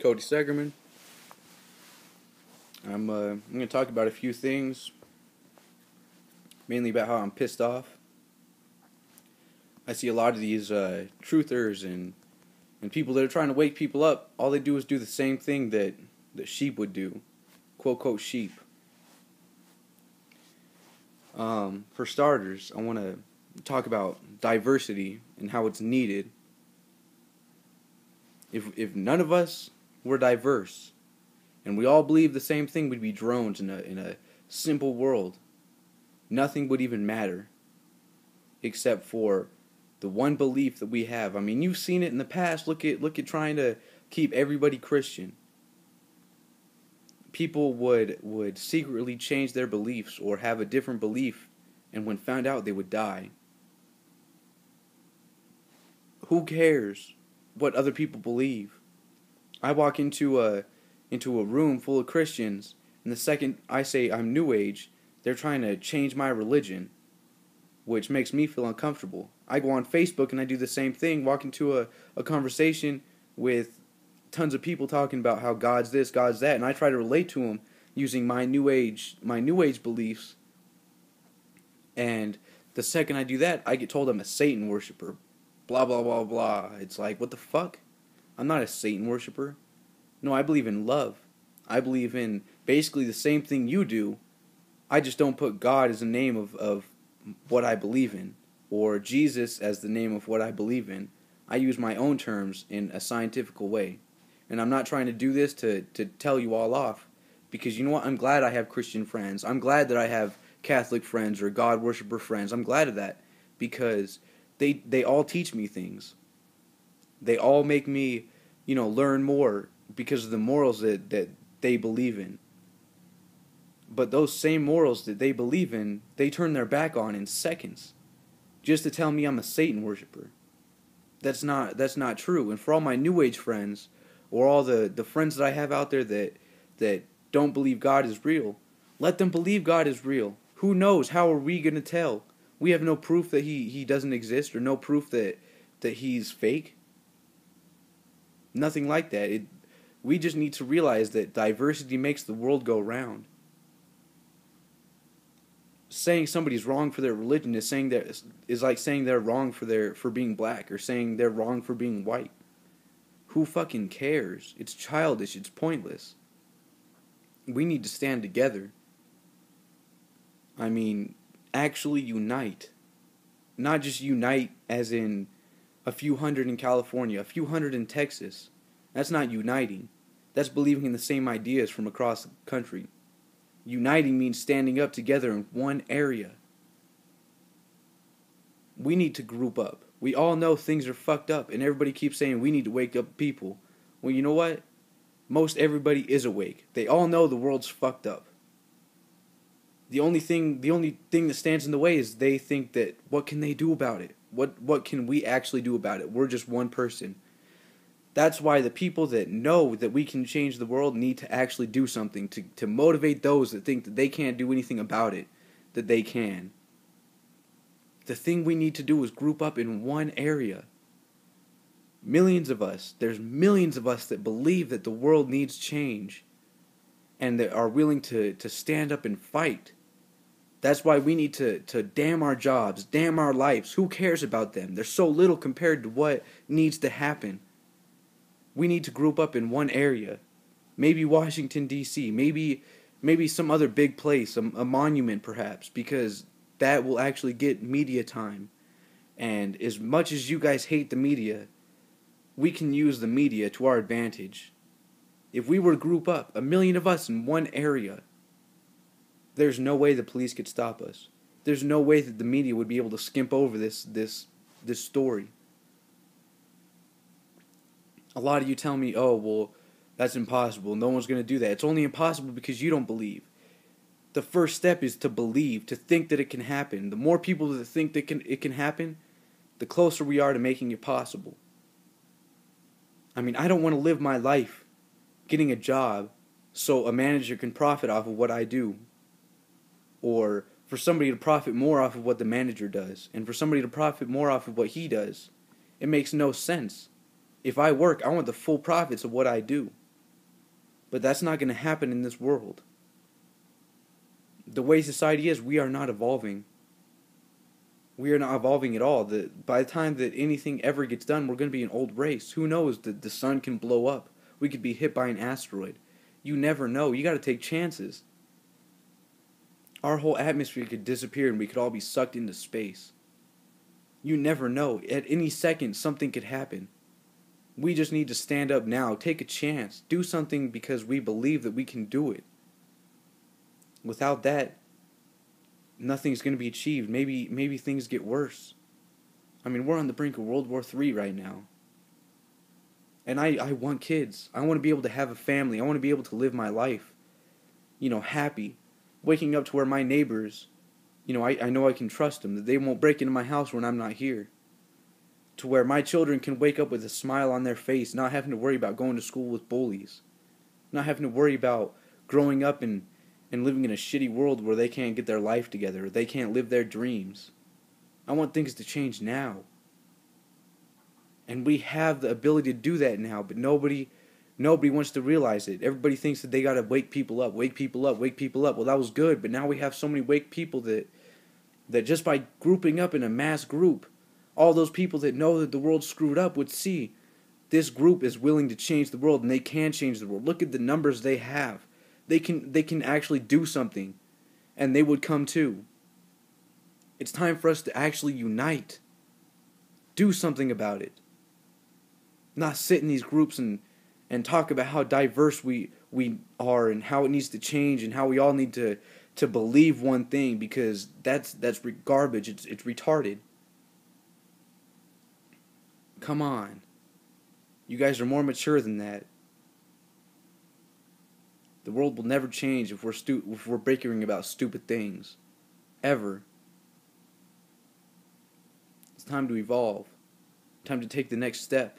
Cody Segerman. I'm going to talk about a few things, mainly about how I'm pissed off. I see a lot of these truthers and people that are trying to wake people up. All they do is do the same thing that sheep would do, quote, quote, sheep. For starters, I want to talk about diversity and how it's needed. If none of us were diverse, and we all believe the same thing, we'd be drones in a simple world. Nothing would even matter, except for the one belief that we have. I mean, you've seen it in the past. Look at trying to keep everybody Christian. People would secretly change their beliefs or have a different belief, and when found out, they would die. Who cares what other people believe? I walk into a room full of Christians, and the second I say I'm New Age, they're trying to change my religion, which makes me feel uncomfortable. I go on Facebook and I do the same thing, walk into a conversation with tons of people talking about how God's this, God's that, and I try to relate to them using my New Age beliefs. And the second I do that, I get told I'm a Satan worshiper. Blah, blah, blah, blah. It's like, what the fuck? I'm not a Satan worshiper. No, I believe in love. I believe in basically the same thing you do. I just don't put God as the name of what I believe in, or Jesus as the name of what I believe in. I use my own terms in a scientific way. And I'm not trying to do this to tell you all off, because you know what? I'm glad I have Christian friends. I'm glad that I have Catholic friends or God worshiper friends. I'm glad of that, because they all teach me things. They all make me, learn more because of the morals that they believe in. But those same morals that they believe in, they turn their back on in seconds, just to tell me I'm a Satan worshiper. That's not true. And for all my New Age friends, or all the friends that I have out there that don't believe God is real, let them believe God is real. Who knows? How are we going to tell? We have no proof that he doesn't exist, or no proof that he's fake. Nothing like that. We just need to realize that diversity makes the world go round. Saying somebody's wrong for their religion is like saying they're wrong for being black, or saying they're wrong for being white. Who fucking cares? It's childish. It's pointless. We need to stand together. I mean, actually unite. Not just unite as in a few hundred in California, a few hundred in Texas. That's not uniting. That's believing in the same ideas from across the country. Uniting means standing up together in one area. We need to group up. We all know things are fucked up, and everybody keeps saying we need to wake up people. Well, you know what? Most everybody is awake. They all know the world's fucked up. The only thing that stands in the way is they think that what can they do about it? What can we actually do about it? We're just one person. That's why the people that know that we can change the world need to actually do something to motivate those that think that they can't do anything about it, that they can. The thing we need to do is group up in one area. Millions of us, there's millions of us that believe that the world needs change, and that are willing to stand up and fight. That's why we need to damn our jobs, damn our lives. Who cares about them? There's so little compared to what needs to happen. We need to group up in one area. Maybe Washington, D.C. Maybe some other big place, a monument perhaps, because that will actually get media time. And as much as you guys hate the media, we can use the media to our advantage. If we were to group up, 1 million of us in one area, there's no way the police could stop us. There's no way that the media would be able to skimp over this story. A lot of you tell me, oh, well, that's impossible. No one's going to do that. It's only impossible because you don't believe. The first step is to believe, to think that it can happen. The more people that think that it can happen, the closer we are to making it possible. I mean, I don't want to live my life getting a job so a manager can profit off of what I do. Or for somebody to profit more off of what the manager does. And for somebody to profit more off of what he does. It makes no sense. If I work, I want the full profits of what I do. But that's not going to happen in this world. The way society is, we are not evolving. We are not evolving at all. By the time that anything ever gets done, we're going to be an old race. Who knows? The sun can blow up. We could be hit by an asteroid. You never know. You got to take chances. Our whole atmosphere could disappear and we could all be sucked into space. You never know. At any second, something could happen. We just need to stand up now. Take a chance. Do something because we believe that we can do it. Without that, nothing's going to be achieved. Maybe things get worse. I mean, we're on the brink of World War III right now. And I want kids. I want to be able to have a family. I want to be able to live my life, happy. Waking up to where my neighbors, I know I can trust them, that they won't break into my house when I'm not here. To where my children can wake up with a smile on their face, not having to worry about going to school with bullies. Not having to worry about growing up and living in a shitty world where they can't get their life together, or they can't live their dreams. I want things to change now. And we have the ability to do that now, but nobody wants to realize it. Everybody thinks that they gotta wake people up. Well, that was good, but now we have so many wake people that just by grouping up in a mass group, all those people that know that the world's screwed up would see this group is willing to change the world, and they can change the world. Look at the numbers they have. They can actually do something, and they would come too. It's time for us to actually unite. Do something about it. Not sit in these groups and talk about how diverse we are and how it needs to change and how we all need to believe one thing, because that's garbage. It's retarded. Come on. You guys are more mature than that. The world will never change if we're bickering about stupid things. Ever. It's time to evolve. Time to take the next step.